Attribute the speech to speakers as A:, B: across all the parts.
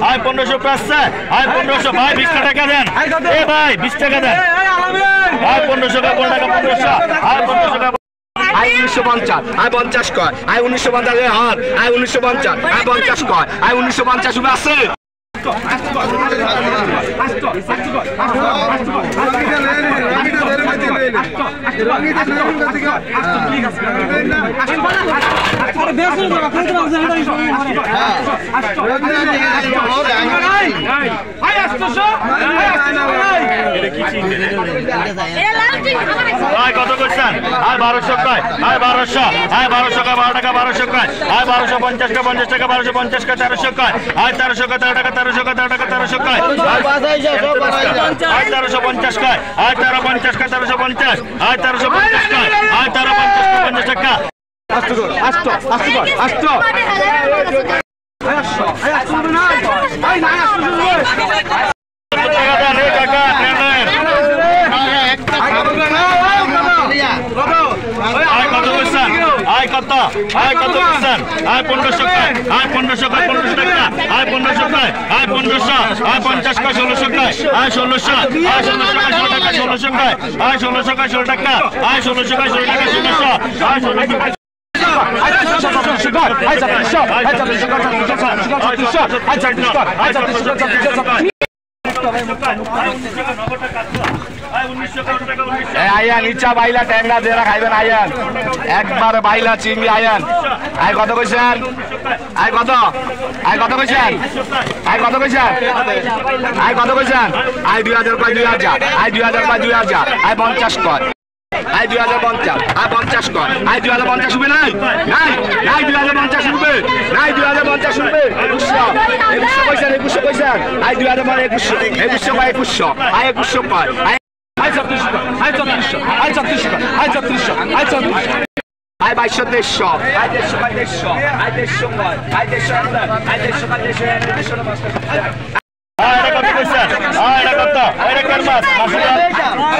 A: আয় 1500 পাচ্ছে আয় 1500 ভাই 20 টাকা দেন এ ভাই 20 টাকা দেন আয় 1500 টাকা 1500 আয় 1500 টাকা
B: আয় 1950 আয় 50 কয় আয় 1950 এর হার আয় 1950 আয় 50 কয় আয় 1950 হবে আছে
A: কত করছেন আয় 1200 কয় আয় 1200 আয় 1200 কয় 12 টাকা 1200 কয় আয় 1250 টাকা 50 টাকা 1250 কয় 1300 কয় আয় 1300 কয় 13 টাকা 1300 কয় 13 টাকা 1300 কয় আয় 1350 কয় আয় 1350 কয় 1350 আয় 1350 কয় আয় 1350 টাকা আয় কত আয় কত করছেন আয় 1500 কয় আয় 1500 কয় 1500 টাকা আয় 1500 কয় আয় 1500 আয় 50 কয় 1600 কয় আয় 1600 আয় 1600 কয় 16 টাকা 1600 কয় আয় 1600 কয় 16 টাকা আয় 1600 কয় 16 টাকা 1600 আয় 1600 কয়
B: আয়ান ইচ্ছা বাইলা ট্যাংরা দিয়ে খাইবেন আয়ান একবার বাইলা চিংড়ি আয়ান আয় কত কইছেন আয় কত আয় কত কইছেন আয় কত কইছেন আয় কত কইছেন আয় 2000 কয় 2000 আয় 2000 কয় 2000 আয় 50 কয় আয় 2050 আয় 50 কয় আয় 2050 হবে নাই নাই নাই 2050 হবে নাই 2050 হবে 2100 কইছেন 2100 কইছেন আয় 2021 2100 কয় 2100 আয় 2100 কয় আয় 3400 আয় 3400 আয় 3400 আয় 3400 আয় 3400 আয় 2200 আয় 150 আয় 150 আয় 150 আয় 150 আয় 150
A: আয় কত কইছেন আয় কত আয় কার মাছ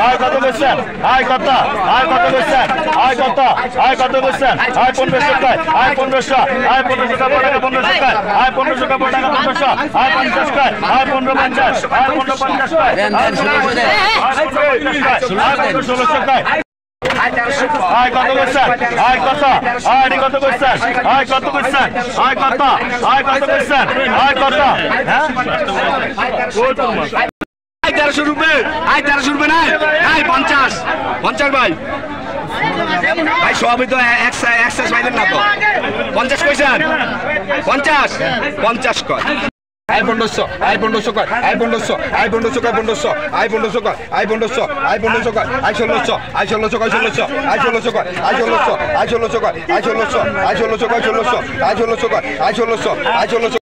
A: আয় কত কইছেন আয় কত আয় কত কইছেন আয় কত আয় কত কইছেন আয় 1500 কয় আয় 1500 আয় 1500 টাকা 1500 কয় আয় 1500 টাকা 1500 আয় 50 কয় আয় 1550 আয় 1550 কয় আয় 1600 কয় আয় কত করছেন আয় কত আয় কত করছেন আয় কত করছেন আয় কত আয় কত করছেন আয় কত হ্যাঁ আয় 1300 রুপিয়া আয় 1300 রুপিয়া নাই আয় 50 50 ভাই ভাই সবই তো এক্সারসাইজ পাইলেন না তো 50 কইছেন 50 50 কয় আয় 1500 আয় 1500 কয় আয় 1500 আয় 1500 কয় 1500 আয় 1500 কয় আয় 1500 আয় 1500 কয় আয় 1600 আয় 1600 কয় 1600 আয় 1600 কয় আয় 1600 আয় 1600 কয় আয় 1600 আয় 1600 কয় 1600 আয় 1600 কয় আয় 1600 আয় 1600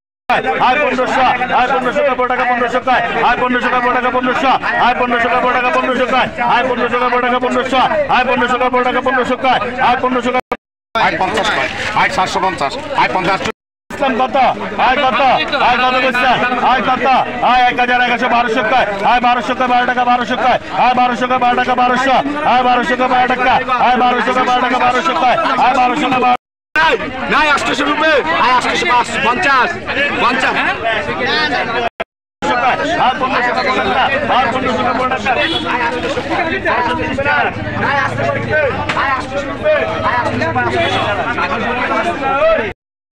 A: আয় 1500 আয় 1500 টাকা 1500 কয় আয় 1500 টাকা 1500 আয় 1500 টাকা 1500 কয় আয় 1500 টাকা 1500 আয় 1500 টাকা 1500 কয় আয় 1500 আয় 50 কয় আয় 750 আয় 50 কত আয় কত আয় কত করছেন আয় কত আয় 1112 কয় আয় 1200 কয় 12 টাকা 1200 কয় আয় 1200 কয় 12 টাকা 1200 আয় 1200 কয় 12 টাকা আয় 1200 কয় 12 টাকা 1200 কয় আয় 1200 কয় নাই 800 রুপিয়া আয় 850 50 50 আয় 1500 টাকা আয় 1500 টাকা 15 টাকা আয় 800 টাকা আয় 800 রুপিয়া আয় 800 রুপিয়া আয়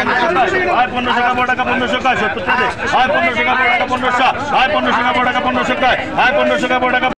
A: 800 আয় 1500 টাকা 1500 কয় 70 টাকা আয় 1500 টাকা 1500 আয় 1500 টাকা 1500 কয় আয় 1500 টাকা